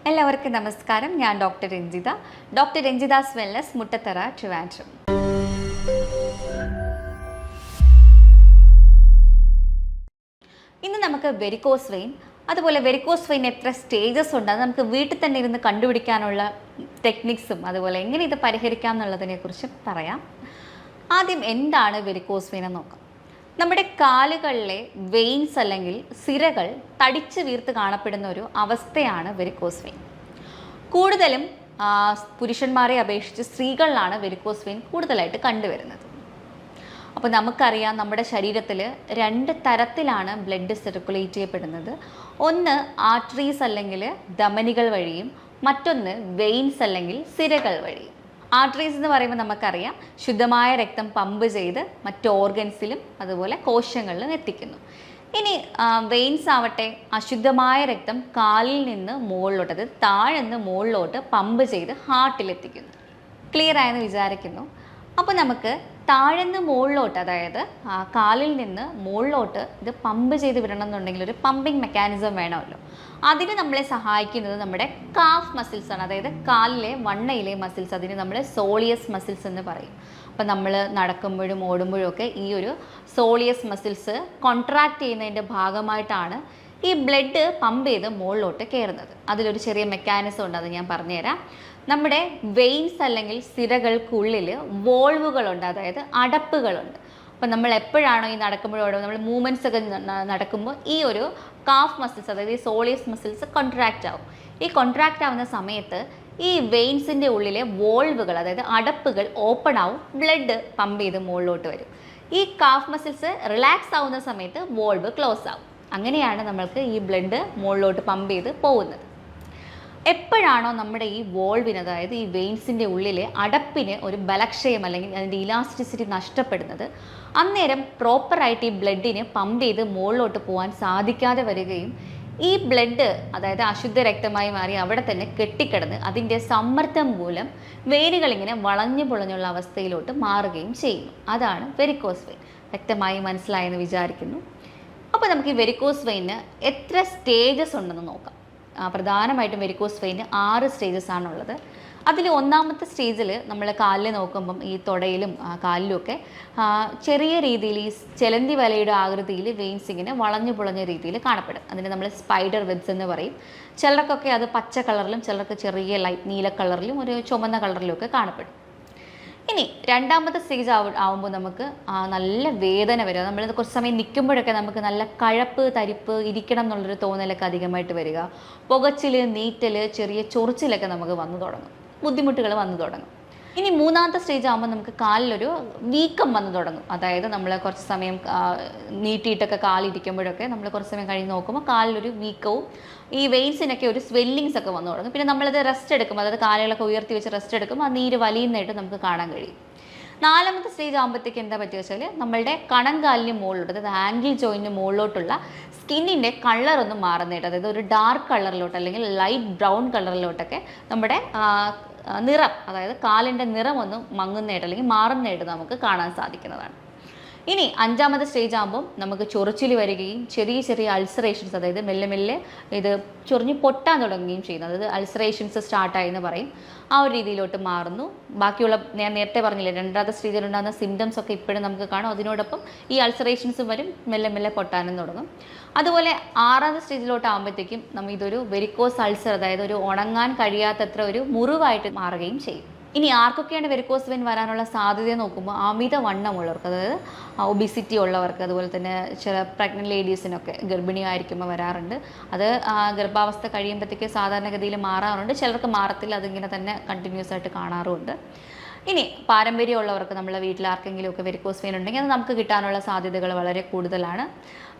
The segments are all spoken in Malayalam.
എല്ലാവർക്കും നമസ്കാരം. ഞാൻ doctor Ranjitha. Doctor Ranjitha's wellness, Muttathara, Trivandrum. ഇന്ന് നമുക്ക് വെരിക്കോസ് വെയിൻ, അതുപോലെ വെരിക്കോസ് വെയിൻ എത്ര സ്റ്റേജസ് ഉണ്ട്, അത് നമുക്ക് വീട്ടിൽ തന്നെ ഇരുന്ന് കണ്ടുപിടിക്കാനുള്ള ടെക്നിക്സും അതുപോലെ എങ്ങനെ ഇത് പരിഹരിക്കാം എന്നുള്ളതിനെക്കുറിച്ച് പറയാം. ആദ്യം എന്താണ് വെരിക്കോസ് വെയിൻ എന്ന് നോക്കാം. നമ്മുടെ കാലുകളിലെ വെയിൻസ് അല്ലെങ്കിൽ സിരകൾ തടിച്ച് വീർത്ത് കാണപ്പെടുന്ന ഒരു അവസ്ഥയാണ് വെരിക്കോസ് വെയിൻ. കൂടുതലും പുരുഷന്മാരെ അപേക്ഷിച്ച് സ്ത്രീകളിലാണ് വെരിക്കോസ് വെയിൻ കൂടുതലായിട്ട് കണ്ടുവരുന്നത്. അപ്പോൾ നമുക്കറിയാം, നമ്മുടെ ശരീരത്തിൽ 2 തരത്തിലാണ് ബ്ലഡ് സർക്കുലേറ്റ് ചെയ്യപ്പെടുന്നത്. ഒന്ന് ആർട്ടറീസ് അല്ലെങ്കിൽ ധമനികൾ വഴിയും, മറ്റൊന്ന് വെയിൻസ് അല്ലെങ്കിൽ സിരകൾ വഴിയും. ആർട്ടറീസ് എന്ന് പറയുമ്പോൾ നമുക്കറിയാം, ശുദ്ധമായ രക്തം പമ്പ് ചെയ്ത് മറ്റ് ഓർഗൻസിലും അതുപോലെ കോശങ്ങളിലും എത്തിക്കുന്നു. ഇനി വെയിൻസ് ആവട്ടെ, അശുദ്ധമായ രക്തം കാലിൽ നിന്ന് മുകളിലോട്ട്, അതായത് താഴെ നിന്ന് മുകളിലോട്ട് പമ്പ് ചെയ്ത് ഹാർട്ടിലെത്തിക്കുന്നു. ക്ലിയർ ആയെന്ന് വിചാരിക്കുന്നു. അപ്പോൾ നമുക്ക് താഴെ നിന്ന് മുകളിലോട്ട്, അതായത് കാലിൽ നിന്ന് മുകളിലോട്ട് ഇത് പമ്പ് ചെയ്ത് വിടണം എന്നുണ്ടെങ്കിൽ ഒരു പമ്പിങ് മെക്കാനിസം വേണമല്ലോ. അതിന് നമ്മളെ സഹായിക്കുന്നത് നമ്മുടെ കാഫ് മസിൽസ് ആണ്, അതായത് കാലിലെ വണ്ണയിലെ മസിൽസ്. അതിന് നമ്മൾ സോളിയസ് മസിൽസ് എന്ന് പറയും. അപ്പം നമ്മൾ നടക്കുമ്പോഴും ഓടുമ്പോഴും ഒക്കെ ഈ ഒരു സോളിയസ് മസിൽസ് കോൺട്രാക്ട് ചെയ്യുന്നതിൻ്റെ ഭാഗമായിട്ടാണ് ഈ ബ്ലഡ് പമ്പ് ചെയ്ത് മുകളിലോട്ട് കയറുന്നത്. അതിലൊരു ചെറിയ മെക്കാനിസം ഉണ്ട്, അത് ഞാൻ പറഞ്ഞുതരാം. നമ്മുടെ വെയിൻസ് അല്ലെങ്കിൽ സിരകൾക്കുള്ളിൽ വോൾവുകളുണ്ട്, അതായത് അടപ്പുകളുണ്ട്. അപ്പം നമ്മൾ എപ്പോഴാണോ ഈ നടക്കുമ്പോഴോടോ നമ്മൾ മൂവ്മെൻറ്റ്സ് ഒക്കെ നടക്കുമ്പോൾ ഈ ഒരു കാഫ് മസിൽസ്, അതായത് ഈ സോളിയസ് മസിൽസ് കോൺട്രാക്റ്റ് ആവും. ഈ കോൺട്രാക്റ്റ് ആവുന്ന സമയത്ത് ഈ വെയിൻസിൻ്റെ ഉള്ളിലെ വോൾവുകൾ, അതായത് അടപ്പുകൾ ഓപ്പൺ ആവും, ബ്ലഡ് പമ്പ് ചെയ്ത് മുകളിലോട്ട് വരും. ഈ കാഫ് മസിൽസ് റിലാക്സ് ആവുന്ന സമയത്ത് വോൾവ് ക്ലോസ് ആവും. അങ്ങനെയാണ് നമ്മൾക്ക് ഈ ബ്ലഡ് മുകളിലോട്ട് പമ്പ് ചെയ്ത് പോകുന്നത്. എപ്പോഴാണോ നമ്മുടെ ഈ വോൾവിന്, അതായത് ഈ വെയിൻസിൻ്റെ ഉള്ളിലെ അടപ്പിന് ഒരു ബലക്ഷയം അല്ലെങ്കിൽ അതിൻ്റെ ഇലാസ്റ്റിസിറ്റി നഷ്ടപ്പെടുന്നത്, അന്നേരം പ്രോപ്പറായിട്ട് ഈ ബ്ലഡിന് പമ്പ് ചെയ്ത് മുകളിലോട്ട് പോകാൻ സാധിക്കാതെ വരികയും ഈ ബ്ലഡ്, അതായത് അശുദ്ധ രക്തമായി മാറി അവിടെ തന്നെ കെട്ടിക്കിടന്ന് അതിൻ്റെ സമ്മർദ്ദം മൂലം വെയിനുകളിങ്ങനെ വളഞ്ഞു പൊളഞ്ഞുള്ള അവസ്ഥയിലോട്ട് മാറുകയും ചെയ്യുന്നു. അതാണ് വെരിക്കോസ് വെയിൻ. വ്യക്തമായി മനസ്സിലായെന്ന് വിചാരിക്കുന്നു. അപ്പോൾ നമുക്ക് ഈ വെരിക്കോസ് വെയിന് എത്ര സ്റ്റേജസ് ഉണ്ടെന്ന് നോക്കാം. പ്രധാനമായിട്ടും വെരിക്കോസ് വെയിന് 6 സ്റ്റേജസ് ആണുള്ളത്. അതിൽ ഒന്നാമത്തെ സ്റ്റേജിൽ നമ്മൾ കാലിൽ നോക്കുമ്പം ഈ തുടയിലും കാലിലുമൊക്കെ ചെറിയ രീതിയിൽ ഈ ചെലന്തി വലയുടെ ആകൃതിയിൽ വെയിൻസ് ഇങ്ങനെ വളഞ്ഞു പുളഞ്ഞ രീതിയിൽ കാണപ്പെടും. അതിന് നമ്മൾ സ്പൈഡർ വെബ്സ് എന്ന് പറയും. ചിലർക്കൊക്കെ അത് പച്ച കളറിലും, ചിലർക്ക് ചെറിയ ലൈറ്റ് നീല കളറിലും ഒരു ചുമന്ന കളറിലും ഒക്കെ കാണപ്പെടും. ഇനി രണ്ടാമത്തെ സ്റ്റേജ് ആവുമ്പോൾ നമുക്ക് നല്ല വേദന വരിക. നമ്മൾ കുറച്ച് സമയം നിൽക്കുമ്പോഴൊക്കെ നമുക്ക് നല്ല കഴപ്പ്, തരിപ്പ്, ഇരിക്കണം എന്നുള്ളൊരു തോന്നലൊക്കെ അധികമായിട്ട് വരിക. പുകച്ചിൽ, നീറ്റൽ, ചെറിയ ചൊറിച്ചിലൊക്കെ നമുക്ക് വന്നു തുടങ്ങും, ബുദ്ധിമുട്ടുകൾ വന്നു തുടങ്ങും. ഇനി മൂന്നാമത്തെ സ്റ്റേജ് ആകുമ്പോൾ നമുക്ക് കാലിലൊരു വീക്കം വന്നു തുടങ്ങും. അതായത് നമ്മൾ കുറച്ച് സമയം നീട്ടിയിട്ടൊക്കെ കാലിരിക്കുമ്പോഴൊക്കെ നമ്മൾ കുറച്ച് സമയം കഴിഞ്ഞ് നോക്കുമ്പോൾ കാലിലൊരു വീക്കവും ഈ വെയിൻസിനൊക്കെ ഒരു സ്വെല്ലിങ്സ് ഒക്കെ വന്നു തുടങ്ങും. പിന്നെ നമ്മളത് റെസ്റ്റ് എടുക്കും, അതായത് കാലുകളൊക്കെ ഉയർത്തി വെച്ച് റെസ്റ്റ് എടുക്കും, ആ നീര് വലിയുന്നതായിട്ട് നമുക്ക് കാണാൻ കഴിയും. നാലാമത്തെ സ്റ്റേജ് ആകുമ്പോഴത്തേക്ക് എന്താ പറ്റുക വെച്ചാൽ നമ്മളുടെ കണങ്കാലിന് മുകളിലോട്ട്, അതായത് ആംഗിൾ ജോയിൻറ്റിന് മുകളിലോട്ടുള്ള സ്കിന്നിൻ്റെ കളറൊന്നും മാറുന്നതായിട്ട്, അതായത് ഒരു ഡാർക്ക് കളറിലോട്ട് അല്ലെങ്കിൽ ലൈറ്റ് ബ്രൗൺ കളറിലോട്ടൊക്കെ നമ്മുടെ നിറം, അതായത് കാലിൻ്റെ നിറം ഒന്ന് മങ്ങുന്നതായിട്ട് അല്ലെങ്കിൽ മാറുന്നതായിട്ട് നമുക്ക് കാണാൻ സാധിക്കുന്നതാണ്. ഇനി അഞ്ചാമത്തെ സ്റ്റേജ് ആകുമ്പോൾ നമുക്ക് ചൊറിച്ചിൽ വരികയും ചെറിയ ചെറിയ അൾസറേഷൻസ്, അതായത് മെല്ലെ മെല്ലെ ഇത് ചൊറിഞ്ഞ് പൊട്ടാൻ തുടങ്ങുകയും ചെയ്യുന്നു. അതായത് അൾസറേഷൻസ് സ്റ്റാർട്ടായി എന്ന് പറയും. ആ ഒരു രീതിയിലോട്ട് മാറുന്നു. ബാക്കിയുള്ള ഞാൻ നേരത്തെ പറഞ്ഞില്ലേ, രണ്ടാമത്തെ സ്റ്റേജിലുണ്ടാകുന്ന സിംറ്റംസ് ഒക്കെ ഇപ്പോഴും നമുക്ക് കാണും. അതിനോടൊപ്പം ഈ അൾസറേഷൻസും വരും, മെല്ലെ മെല്ലെ പൊട്ടാനും തുടങ്ങും. അതുപോലെ ആറാമത്തെ സ്റ്റേജിലോട്ട് ആകുമ്പോഴത്തേക്കും നമ്മൾ ഇതൊരു വെരിക്കോസ് അൾസർ, അതായത് ഒരു ഉണങ്ങാൻ കഴിയാത്തത്ര ഒരു മുറിവായിട്ട് മാറുകയും ചെയ്യും. ഇനി ആർക്കൊക്കെയാണ് വെരിക്കോസ് വെയിൻ വരാനുള്ള സാധ്യത നോക്കുമ്പോൾ അമിത വണ്ണമുള്ളവർക്ക്, അതായത് ഒബിസിറ്റി ഉള്ളവർക്ക്, അതുപോലെ തന്നെ ചില പ്രഗ്നൻറ്റ് ലേഡീസിനൊക്കെ ഗർഭിണിയായിരിക്കുമ്പോൾ വരാറുണ്ട്. അത് ഗർഭാവസ്ഥ കഴിയുമ്പോഴത്തേക്ക് സാധാരണഗതിയിൽ മാറാറുണ്ട്. ചിലർക്ക് മാറത്തില്ല, അതിങ്ങനെ തന്നെ കണ്ടിന്യൂസ് ആയിട്ട് കാണാറുമുണ്ട്. ഇനി പാരമ്പര്യമുള്ളവർക്ക്, നമ്മളെ വീട്ടിൽ ആർക്കെങ്കിലും ഒക്കെ വെരിക്കോസ് വെയിൻ ഉണ്ടെങ്കിൽ അത് നമുക്ക് കിട്ടാനുള്ള സാധ്യതകൾ വളരെ കൂടുതലാണ്.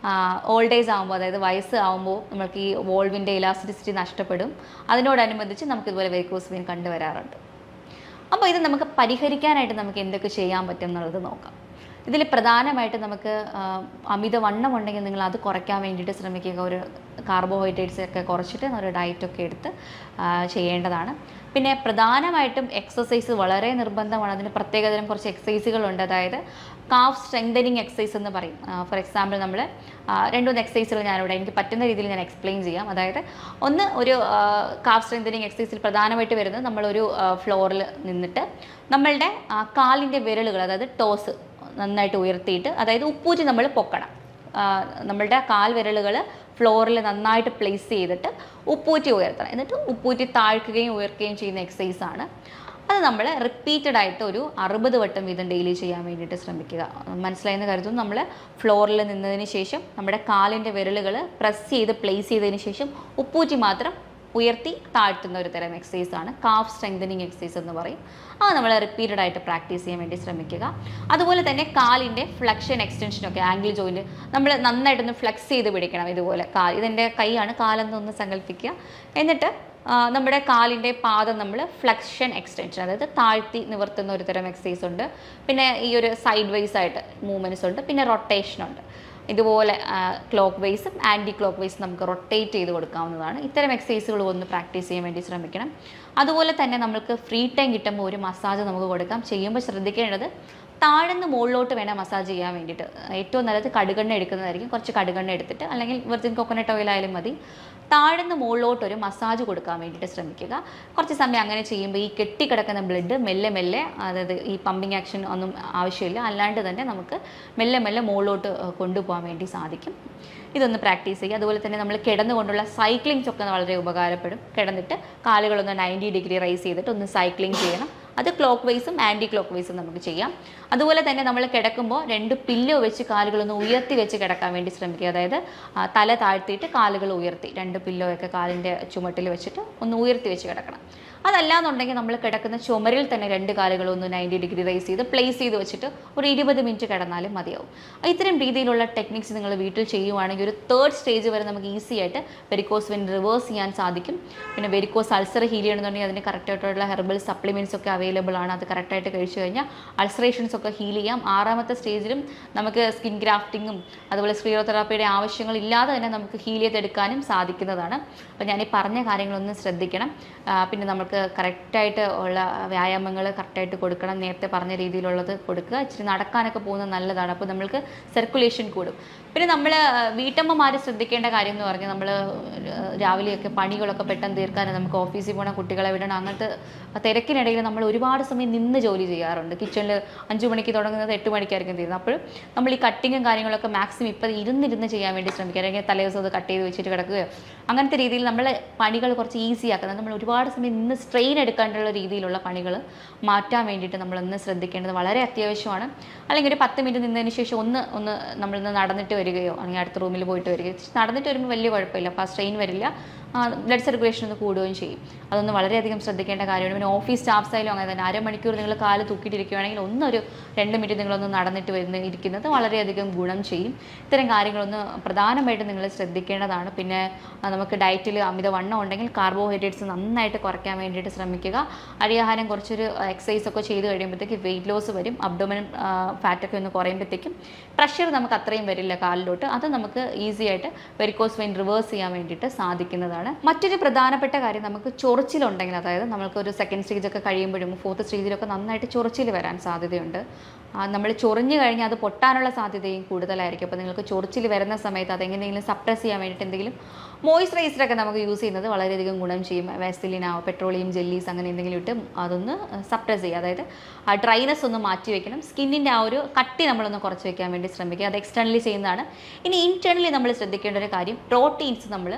ഓൾഡ് ഏജ് ആകുമ്പോൾ, അതായത് വയസ്സ് ആകുമ്പോൾ നമുക്ക് ഈ വോൾവിൻ്റെ ഇലാസ്റ്റിസിറ്റി നഷ്ടപ്പെടും. അതിനോടനുബന്ധിച്ച് നമുക്ക് ഇതുപോലെ വെരിക്കോസ് വെയിൻ കണ്ടുവരാറുണ്ട്. അപ്പോൾ ഇത് നമുക്ക് പരിഹരിക്കാനായിട്ട് നമുക്ക് എന്തൊക്കെ ചെയ്യാൻ പറ്റും എന്നുള്ളത് നോക്കാം. ഇതിൽ പ്രധാനമായിട്ട് നമുക്ക് അമിത വണ്ണം ഉണ്ടെങ്കിൽ നിങ്ങൾ അത് കുറയ്ക്കാൻ വേണ്ടിയിട്ട് ശ്രമിക്കുക. ഒരു കാർബോഹൈഡ്രേറ്റ്സ് ഒക്കെ കുറച്ചിട്ട് ഒരു ഡയറ്റൊക്കെ എടുത്ത് ചെയ്യേണ്ടതാണ്. പിന്നെ പ്രധാനമായിട്ടും എക്സസൈസ് വളരെ നിർബന്ധമാണ്. അതിന് പ്രത്യേകതരം കുറച്ച് എക്സസൈസുകളുണ്ട്. അതായത് കാഫ് സ്ട്രെങ്തനിങ് എക്സസൈസ് എന്ന് പറയും. ഫോർ എക്സാമ്പിൾ നമ്മൾ 2-3 എക്സസൈസുകൾ ഞാനിവിടെ എനിക്ക് പറ്റുന്ന രീതിയിൽ ഞാൻ എക്സ്പ്ലെയിൻ ചെയ്യാം. അതായത് ഒന്ന് ഒരു കാഫ് സ്ട്രെങ്തനിങ് എക്സസൈസിൽ പ്രധാനമായിട്ട് വരുന്നത് നമ്മളൊരു ഫ്ലോറിൽ നിന്നിട്ട് നമ്മളുടെ കാലിൻ്റെ വിരലുകൾ, അതായത് ടോസ് നന്നായിട്ട് ഉയർത്തിയിട്ട്, അതായത് ഉപ്പൂറ്റി നമ്മൾ പൊക്കണം. നമ്മളുടെ കാൽ വിരലുകൾ ഫ്ലോറിൽ നന്നായിട്ട് പ്ലേസ് ചെയ്തിട്ട് ഉപ്പൂറ്റി ഉയർത്തണം. എന്നിട്ട് ഉപ്പൂറ്റി താഴ്ക്കുകയും ഉയർത്തുകയും ചെയ്യുന്ന എക്സസൈസാണ്. അത് നമ്മൾ റിപ്പീറ്റഡ് ആയിട്ട് ഒരു 60 വട്ടം വീതം ഡെയിലി ചെയ്യാൻ വേണ്ടിയിട്ട് ശ്രമിക്കുക. മനസ്സിലായെന്ന് കരുതുന്നു. നമ്മൾ ഫ്ലോറിൽ നിന്നതിന് ശേഷം നമ്മുടെ കാലിൻ്റെ വിരലുകൾ പ്രസ് ചെയ്ത് പ്ലേസ് ചെയ്തതിന് ശേഷം ഉപ്പൂറ്റി മാത്രം ഉയർത്തി താഴ്ത്തുന്ന ഒരു തരം എക്സസൈസാണ് കാഫ് സ്ട്രെങ്തനിങ് എക്സസൈസ് എന്ന് പറയും. അത് നമ്മൾ റിപ്പീറ്റഡ് ആയിട്ട് പ്രാക്ടീസ് ചെയ്യാൻ വേണ്ടി ശ്രമിക്കുക. അതുപോലെ തന്നെ കാലിൻ്റെ ഫ്ലെക്ഷൻ എക്സ്റ്റൻഷനൊക്കെ, ആംഗിൾ ജോയിൻറ്റ് നമ്മൾ നന്നായിട്ടൊന്ന് ഫ്ലെക്സ് ചെയ്ത് പിടിക്കണം. ഇതുപോലെ ഇതെൻ്റെ കൈയാണ്, കാലെന്നൊന്ന് സങ്കല്പിക്കുക. എന്നിട്ട് നമ്മുടെ കാലിൻ്റെ പാദം നമ്മൾ ഫ്ലെക്ഷൻ എക്സ്റ്റൻഷൻ, അതായത് താഴ്ത്തി നിവർത്തുന്ന ഒരു തരം എക്സസൈസ് ഉണ്ട്. പിന്നെ ഈ ഒരു സൈഡ് വൈസ് ആയിട്ട് മൂവ്മെൻറ്റ്സ് ഉണ്ട്. പിന്നെ റൊട്ടേഷനുണ്ട്. ഇതുപോലെ ക്ലോക്ക് വൈസും ആൻറ്റി ക്ലോക്ക് വൈസും നമുക്ക് റൊട്ടേറ്റ് ചെയ്ത് കൊടുക്കാവുന്നതാണ്. ഇത്തരം എക്സസൈസുകൾ ഒന്ന് പ്രാക്ടീസ് ചെയ്യാൻ വേണ്ടി ശ്രമിക്കണം. അതുപോലെ തന്നെ നമുക്ക് ഫ്രീ ടൈം കിട്ടുമ്പോൾ ഒരു മസാജ് നമുക്ക് കൊടുക്കാം. ചെയ്യുമ്പോൾ ശ്രദ്ധിക്കേണ്ടത് താഴ്ന്ന് മുകളിലോട്ട് വേണം മസാജ് ചെയ്യാൻ വേണ്ടിയിട്ട്. ഏറ്റവും നല്ലത് കടുകെണ്ണ എടുക്കുന്നതായിരിക്കും. കുറച്ച് കടുകെണ്ണ എടുത്തിട്ട്, അല്ലെങ്കിൽ വെർജിൻ കോക്കനട്ട് ഓയിൽ ആയാലും മതി, താഴ്ന്ന് മുകളിലോട്ട് ഒരു മസാജ് കൊടുക്കാൻ വേണ്ടിയിട്ട് ശ്രമിക്കുക. കുറച്ച് സമയം അങ്ങനെ ചെയ്യുമ്പോൾ ഈ കെട്ടിക്കിടക്കുന്ന ബ്ലഡ് മെല്ലെ മെല്ലെ, അതായത് ഈ പമ്പിങ് ആക്ഷൻ ഒന്നും ആവശ്യമില്ല, അല്ലാണ്ട് തന്നെ നമുക്ക് മെല്ലെ മെല്ലെ മുകളിലോട്ട് കൊണ്ടുപോകാൻ വേണ്ടി സാധിക്കും. ഇതൊന്ന് പ്രാക്ടീസ് ചെയ്യുക. അതുപോലെ തന്നെ നമ്മൾ കിടന്നുകൊണ്ടുള്ള സൈക്ലിങ്സ് ഒക്കെ വളരെ ഉപകാരപ്പെടും. കിടന്നിട്ട് കാലുകളൊന്ന് 90 ഡിഗ്രി റൈസ് ചെയ്തിട്ട് ഒന്ന് സൈക്ലിംഗ് ചെയ്യണം. അത് ക്ലോക്ക് വൈസും ആൻറ്റി ക്ലോക്ക് വൈസും നമുക്ക് ചെയ്യാം. അതുപോലെ തന്നെ നമ്മൾ കിടക്കുമ്പോൾ 2 പില്ലോ വെച്ച് കാലുകളൊന്ന് ഉയർത്തി വെച്ച് കിടക്കാൻ വേണ്ടി ശ്രമിക്കുക. അതായത് തല താഴ്ത്തിയിട്ട് കാലുകൾ ഉയർത്തി, 2 പില്ലോയൊക്കെ കാലിൻ്റെ ചുമട്ടിൽ വെച്ചിട്ട് ഒന്ന് ഉയർത്തി വെച്ച് കിടക്കണം. അതല്ലാന്നുണ്ടെങ്കിൽ നമ്മൾ കിടക്കുന്ന ചുമരിൽ തന്നെ 2 കാലുകളും ഒന്ന് 90 ഡിഗ്രി റൈസ് ചെയ്ത് പ്ലേസ് ചെയ്ത് വെച്ചിട്ട് ഒരു 20 മിനിറ്റ് കിടന്നാലും മതിയാവും. ഇത്തരം രീതിയിലുള്ള ടെക്നിക്സ് നിങ്ങൾ വീട്ടിൽ ചെയ്യുവാണെങ്കിൽ ഒരു 3rd സ്റ്റേജ് വരെ നമുക്ക് ഈസി ആയിട്ട് വെരിക്കോസ് വെയിൻ റിവേഴ്സ് ചെയ്യാൻ സാധിക്കും. പിന്നെ വെരിക്കോസ് അൾസർ ഹീൽ ചെയ്യണമെന്നുണ്ടെങ്കിൽ അതിന് കറക്റ്റായിട്ടുള്ള ഹെർബൽ സപ്ലിമെൻറ്റ്സ് ഒക്കെ അവൈലബിൾ ആണ്. അത് കറക്റ്റായിട്ട് കഴിച്ചു കഴിഞ്ഞാൽ അൾസറേഷൻസ് ഒക്കെ ഹീൽ ചെയ്യാം. 6ാമത്തെ സ്റ്റേജിലും നമുക്ക് സ്കിൻ ഗ്രാഫ്റ്റിങ്ങും അതുപോലെ സ്ക്ലിയോതെറാപ്പിയുടെ ആവശ്യങ്ങളില്ലാതെ തന്നെ നമുക്ക് ഹീൽ ചെയ്തെടുക്കാനും സാധിക്കുന്നതാണ്. അപ്പോൾ ഞാൻ ഈ പറഞ്ഞ കാര്യങ്ങളൊന്നും ശ്രദ്ധിക്കണം. പിന്നെ നമുക്ക് കറക്റ്റായിട്ട് ഉള്ള വ്യായാമങ്ങൾ കറക്റ്റായിട്ട് കൊടുക്കണം. നേരത്തെ പറഞ്ഞ രീതിയിലുള്ളത് കൊടുക്കുക. ഇച്ചിരി നടക്കാനൊക്കെ പോകുന്നത് നല്ലതാണ്. അപ്പോൾ നമ്മൾക്ക് സർക്കുലേഷൻ കൂടും. പിന്നെ നമ്മൾ വീട്ടമ്മമാർ ശ്രദ്ധിക്കേണ്ട കാര്യം എന്ന് പറഞ്ഞാൽ, നമ്മൾ രാവിലെയൊക്കെ പണികളൊക്കെ പെട്ടെന്ന് തീർക്കാൻ, നമുക്ക് ഓഫീസിൽ പോകണം, കുട്ടികളെ വിടണം, അങ്ങനത്തെ തിരക്കിനിടയിൽ നമ്മൾ ഒരുപാട് സമയം നിന്ന് ജോലി ചെയ്യാറുണ്ട്. കിച്ചണിൽ 5 മണിക്ക് തുടങ്ങുന്നത് 8 മണിക്കായിരിക്കും തീരുന്നത്. അപ്പോൾ നമ്മൾ ഈ കട്ടിങ്ങും കാര്യങ്ങളൊക്കെ മാക്സിമം ഇപ്പോൾ ഇരുന്നിരുന്ന് ചെയ്യാൻ വേണ്ടി ശ്രമിക്കുക. അല്ലെങ്കിൽ തലേദിവസം അത് കട്ട് ചെയ്ത് വെച്ചിട്ട് കിടക്കുകയോ അങ്ങനത്തെ രീതിയിൽ നമ്മൾ പണികൾ കുറച്ച് ഈസി ആക്കുന്നത്. നമ്മൾ ഒരുപാട് സമയം നിന്ന് സ്ട്രെയിൻ എടുക്കാനുള്ള രീതിയിലുള്ള പണികൾ മാറ്റാൻ വേണ്ടിയിട്ട് നമ്മളൊന്ന് ശ്രദ്ധിക്കേണ്ടത് വളരെ അത്യാവശ്യമാണ്. അല്ലെങ്കിൽ ഒരു 10 മിനിറ്റ് നിന്നതിന് ശേഷം ഒന്ന് നമ്മളിന്ന് നടന്നിട്ട് വരികയോ അല്ലെങ്കിൽ അടുത്ത റൂമിൽ പോയിട്ട് വരികയോ, നടന്നിട്ട് വരുമ്പോൾ വലിയ കുഴപ്പമില്ല, അപ്പോൾ ആ സ്ട്രെയിൻ വരില്ല, ബ്ലഡ് സർക്കുലേഷൻ ഒന്ന് കൂടുകയും ചെയ്യും. അതൊന്ന് വളരെയധികം ശ്രദ്ധിക്കേണ്ട കാര്യമാണ്. പിന്നെ ഓഫീസ് സ്റ്റാഫ്സ് ആയാലും അങ്ങനെ തന്നെ, അരമണിക്കൂർ നിങ്ങൾ കാല് തൂക്കിയിട്ടിരിക്കുകയാണെങ്കിൽ ഒരു 2 മിനിറ്റ് നിങ്ങളൊന്ന് നടന്നിട്ട് ഇരിക്കുന്നത് വളരെയധികം ഗുണം ചെയ്യും. ഇത്തരം കാര്യങ്ങളൊന്ന് പ്രധാനമായിട്ടും നിങ്ങൾ ശ്രദ്ധിക്കേണ്ടതാണ്. പിന്നെ നമുക്ക് ഡയറ്റിൽ അമിതവണ്ണം ഉണ്ടെങ്കിൽ കാർബോഹൈഡ്രേറ്റ്സ് നന്നായിട്ട് കുറയ്ക്കാൻ വേണ്ടിയിട്ട് ശ്രമിക്കുക. അരിയാഹാരം കുറച്ചൊരു എക്സസൈസ് ഒക്കെ ചെയ്ത് കഴിയുമ്പോഴത്തേക്ക് വെയിറ്റ് ലോസ് വരും. അബ്ഡോമിനൽ ഫാറ്റൊക്കെ ഒന്ന് കുറയുമ്പോഴത്തേക്കും പ്രഷർ നമുക്ക് അത്രയും വരില്ല കാലിലോട്ട്. അത് നമുക്ക് ഈസി ആയിട്ട് വെരിക്കോസ് വെയിൻ റിവേഴ്സ് ചെയ്യാൻ വേണ്ടിയിട്ട് സാധിക്കുന്നതാണ്. മറ്റൊരു പ്രധാനപ്പെട്ട കാര്യം, നമുക്ക് ചൊറിച്ചിലുണ്ടെങ്കിൽ, അതായത് നമുക്ക് ഒരു 2nd സ്റ്റേജൊക്കെ കഴിയുമ്പോഴും 4th സ്റ്റേജിലൊക്കെ നന്നായിട്ട് ചൊറിച്ചിൽ വരാൻ സാധ്യതയുണ്ട്. നമ്മൾ ചൊറിഞ്ഞു കഴിഞ്ഞാൽ അത് പൊട്ടാനുള്ള സാധ്യതയും കൂടുതലായിരിക്കും. അപ്പോൾ നിങ്ങൾക്ക് ചൊറിച്ചിൽ വരുന്ന സമയത്ത് അതെങ്ങനെയെങ്കിലും സപ്രസ് ചെയ്യാൻ വേണ്ടിയിട്ട് എന്തെങ്കിലും മോയ്സ്ചറൈസറൊക്കെ നമുക്ക് യൂസ് ചെയ്യുന്നത് വളരെയധികം ഗുണം ചെയ്യും. വാസലിനോ പെട്രോളിയം ജെല്ലീസ് അങ്ങനെ എന്തെങ്കിലും ഇട്ട് അതൊന്ന് സപ്രസ് ചെയ്യുക. അതായത് ആ ഡ്രൈനെസ് ഒന്ന് മാറ്റി വെക്കണം. സ്കിന്നിൻ്റെ ആ ഒരു കട്ടി നമ്മളൊന്ന് കുറച്ച് വെക്കാൻ വേണ്ടി ശ്രമിക്കുക. അത് എക്സ്റ്റേണലി ചെയ്യുന്നതാണ്. ഇനി ഇൻറ്റേർണലി നമ്മൾ ശ്രദ്ധിക്കേണ്ട ഒരു കാര്യം, പ്രോട്ടീൻസ് നമ്മൾ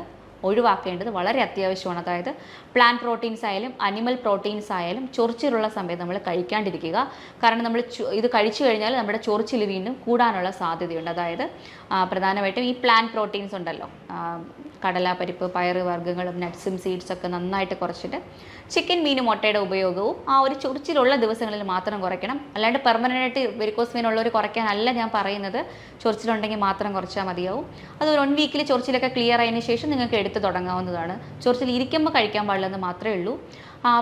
ഒഴിവാക്കേണ്ടത് വളരെ അത്യാവശ്യമാണ്. അതായത് പ്ലാന്റ് പ്രോട്ടീൻസ് ആയാലും അനിമൽ പ്രോട്ടീൻസ് ആയാലും ചൊറിച്ചിലുള്ള സമയത്ത് നമ്മൾ കഴിക്കാണ്ടിരിക്കുക. കാരണം നമ്മൾ ഇത് കഴിച്ചു കഴിഞ്ഞാൽ നമ്മുടെ ചൊറിച്ചിൽ വീണ്ടും കൂടാനുള്ള സാധ്യതയുണ്ട്. അതായത് പ്രധാനമായിട്ടും ഈ പ്ലാന്റ് പ്രോട്ടീൻസ് ഉണ്ടല്ലോ, കടല, പരിപ്പ്, പയറ് വർഗ്ഗങ്ങളും നട്ട്സും സീഡ്സൊക്കെ നന്നായിട്ട് കുറച്ചിട്ട് ചിക്കൻ, മീൻ, മുട്ടയുടെ ഉപയോഗവും ആ ഒരു ചൊറിച്ചിലുള്ള ദിവസങ്ങളിൽ മാത്രം കുറയ്ക്കണം. അല്ലാണ്ട് പെർമനൻ്റായിട്ട് വെരിക്കോസ് വെയിൻ ഉള്ളവർ കുറയ്ക്കാനല്ല ഞാൻ പറയുന്നത്. ചൊറിച്ചിലുണ്ടെങ്കിൽ മാത്രം കുറച്ചാൽ മതിയാവും. അത് ഒരു 1 വീക്കിൽ ചൊറിച്ചിലൊക്കെ ക്ലിയർ ആയതിനു ശേഷം നിങ്ങൾക്ക് എടുത്ത് തുടങ്ങാവുന്നതാണ്. ചൊറിച്ചിൽ ഇരിക്കുമ്പോൾ കഴിക്കാൻ പാടില്ലെന്ന് മാത്രമേ ഉള്ളൂ.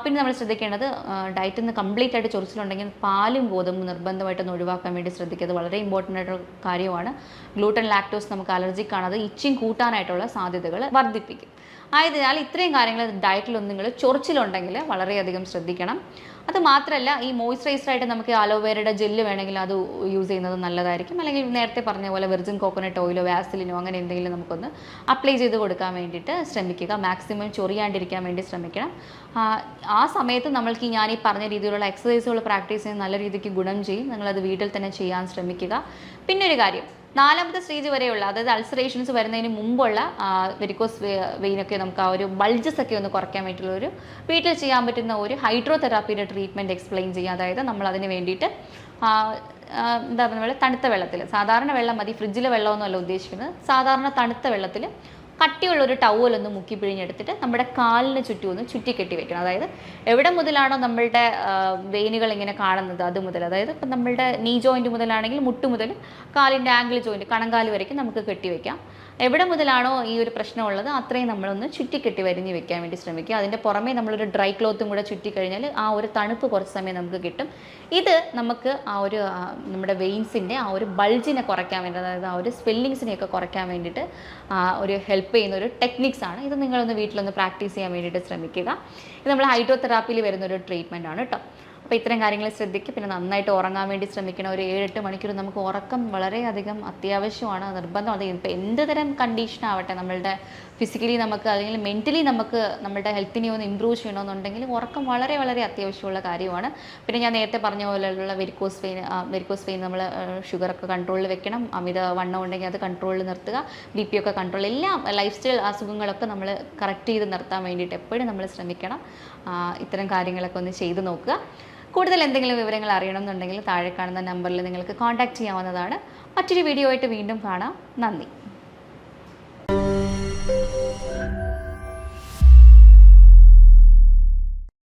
പിന്നെ നമ്മൾ ശ്രദ്ധിക്കേണ്ടത്, ഡയറ്റിൽ നിന്ന് കംപ്ലീറ്റ് ആയിട്ട് ചൊറിച്ചിലുണ്ടെങ്കിൽ പാലും ഗോതമ്പും നിർബന്ധമായിട്ടൊന്ന് ഒഴിവാക്കാൻ വേണ്ടി ശ്രദ്ധിക്കുക. അത് വളരെ ഇമ്പോർട്ടൻ്റ് ആയിട്ടുള്ള കാര്യമാണ്. ഗ്ലൂട്ടൻ, ലാക്ടോസ് നമുക്ക് അലർജിക്കാണ്. അത് ഇച്ചിങ് കൂട്ടാനായിട്ടുള്ള സാധ്യതകൾ വർദ്ധിപ്പിക്കും. ആയതിനാൽ ഇത്രയും കാര്യങ്ങൾ ഡയറ്റിലൊന്നും നിങ്ങൾ ചൊറിച്ചിലുണ്ടെങ്കിൽ വളരെയധികം ശ്രദ്ധിക്കണം. അത് മാത്രമല്ല, ഈ മോയ്സ്ചറൈസറായിട്ട് നമുക്ക് അലോവേരയുടെ ജെല്ല് വേണമെങ്കിൽ അത് യൂസ് ചെയ്യുന്നത് നല്ലതായിരിക്കും. അല്ലെങ്കിൽ നേരത്തെ പറഞ്ഞ പോലെ വെർജിൻ കോക്കനട്ട് ഓയിലോ വാസലിനോ അങ്ങനെ എന്തെങ്കിലും നമുക്കൊന്ന് അപ്ലൈ ചെയ്ത് കൊടുക്കാൻ വേണ്ടിയിട്ട് ശ്രമിക്കുക. മാക്സിമം ചൊറിയാണ്ടിരിക്കാൻ വേണ്ടി ശ്രമിക്കണം. ആ സമയത്ത് നമ്മൾക്ക് ഞാൻ ഈ പറഞ്ഞ രീതിയിലുള്ള എക്സസൈസുകൾ പ്രാക്ടീസ് ചെയ്യുന്ന നല്ല രീതിക്ക് ഗുണം ചെയ്യും. നിങ്ങളത് വീട്ടിൽ തന്നെ ചെയ്യാൻ ശ്രമിക്കുക. പിന്നെ ഒരു കാര്യം, 4ാമത്തെ സ്റ്റേജ് വരെയുള്ള, അതായത് അൾസറേഷൻസ് വരുന്നതിന് മുമ്പുള്ള വെരിക്കോസ് വെയിനൊക്കെ നമുക്ക് ആ ഒരു ബൾജസ് ഒക്കെ ഒന്ന് കുറയ്ക്കാൻ വേണ്ടിയിട്ടുള്ള ഒരു വീട്ടിൽ ചെയ്യാൻ പറ്റുന്ന ഒരു ഹൈഡ്രോതെറാപ്പിയുടെ ട്രീറ്റ്മെൻറ്റ് എക്സ്പ്ലെയിൻ ചെയ്യുക. അതായത് നമ്മൾ അതിന് വേണ്ടിയിട്ട് എന്താ പറയുക, തണുത്ത വെള്ളത്തിൽ, സാധാരണ വെള്ളം മതി, ഫ്രിഡ്ജിലെ വെള്ളമൊന്നുമല്ല ഉദ്ദേശിക്കുന്നത്, സാധാരണ തണുത്ത വെള്ളത്തിൽ കട്ടിയുള്ളൊരു ടവലൊന്ന് മുക്കി പിഴിഞ്ഞെടുത്തിട്ട് നമ്മുടെ കാലിന് ചുറ്റും ഒന്ന് ചുറ്റിക്കെട്ടി വെക്കണം. അതായത് എവിടെ മുതലാണോ നമ്മളുടെ വെയിനുകൾ ഇങ്ങനെ കാണുന്നത് അത് മുതൽ, അതായത് ഇപ്പം നമ്മളുടെ നീ ജോയിൻറ്റ് മുതലാണെങ്കിൽ മുട്ട് മുതൽ കാലിൻ്റെ ആംഗിൾ ജോയിൻറ്റ് കണങ്കാല് വരയ്ക്കും നമുക്ക് കെട്ടിവെക്കാം. എവിടെ മുതലാണോ ഈ ഒരു പ്രശ്നമുള്ളത് അത്രയും നമ്മളൊന്ന് ചുറ്റിക്കെട്ടി വരിഞ്ഞ് വെക്കാൻ വേണ്ടി ശ്രമിക്കുക. അതിൻ്റെ പുറമേ നമ്മളൊരു ഡ്രൈ ക്ലോത്തും കൂടെ ചുറ്റിക്കഴിഞ്ഞാൽ ആ ഒരു തണുപ്പ് കുറച്ച് സമയം നമുക്ക് കിട്ടും. ഇത് നമുക്ക് ആ ഒരു നമ്മുടെ വെയിൻസിൻ്റെ ആ ഒരു ബൾജിനെ കുറയ്ക്കാൻ വേണ്ടി, അതായത് ആ ഒരു സ്വെല്ലിങ്സിനെയൊക്കെ കുറയ്ക്കാൻ വേണ്ടിയിട്ട് ഒരു ഹെൽപ്പ് ചെയ്യുന്ന ഒരു ടെക്നിക്സ് ആണ്. ഇത് നിങ്ങളൊന്ന് വീട്ടിലൊന്ന് പ്രാക്ടീസ് ചെയ്യാൻ വേണ്ടിയിട്ട് ശ്രമിക്കുക. ഇത് നമ്മൾ ഹൈഡ്രോതെറാപ്പിയിൽ വരുന്നൊരു ട്രീറ്റ്മെൻറ്റ് ആണ് കേട്ടോ. അപ്പോൾ ഇത്തരം കാര്യങ്ങൾ ശ്രദ്ധിക്കുക. പിന്നെ നന്നായിട്ട് ഉറങ്ങാൻ വേണ്ടി ശ്രമിക്കണം. ഒരു 7-8 മണിക്കൂർ നമുക്ക് ഉറക്കം വളരെയധികം അത്യാവശ്യമാണ്, നിർബന്ധം. അത് ഇപ്പോൾ എന്ത് തരം കണ്ടീഷൻ ആവട്ടെ, നമ്മളുടെ ഫിസിക്കലി നമുക്ക് അല്ലെങ്കിൽ മെൻ്റലി നമുക്ക് നമ്മുടെ ഹെൽത്തിനെ ഒന്ന് ഇമ്പ്രൂവ് ചെയ്യണമെന്നുണ്ടെങ്കിൽ ഉറക്കം വളരെ വളരെ അത്യാവശ്യമുള്ള കാര്യമാണ്. പിന്നെ ഞാൻ നേരത്തെ പറഞ്ഞ പോലെയുള്ള വെരിക്കോസ് വെയിൻ നമ്മൾ ഷുഗറൊക്കെ കൺട്രോളിൽ വെക്കണം. അമിത വണ്ണം ഉണ്ടെങ്കിൽ അത് കൺട്രോളിൽ നിർത്തുക. BP ഒക്കെ കൺട്രോൾ, എല്ലാം ലൈഫ് സ്റ്റൈൽ അസുഖങ്ങളൊക്കെ നമ്മൾ കറക്റ്റ് ചെയ്ത് നിർത്താൻ വേണ്ടിയിട്ട് എപ്പോഴും നമ്മൾ ശ്രമിക്കണം. ഇത്തരം കാര്യങ്ങളൊക്കെ ഒന്ന് ചെയ്ത് നോക്കുക. കൂടുതൽ എന്തെങ്കിലും വിവരങ്ങൾ അറിയണമെന്നുണ്ടെങ്കിൽ താഴെ കാണുന്ന നമ്പറിൽ നിങ്ങൾക്ക് കോൺടാക്റ്റ് ചെയ്യാവുന്നതാണ്. മറ്റൊരു വീഡിയോ ആയിട്ട് വീണ്ടും കാണാം. നന്ദി.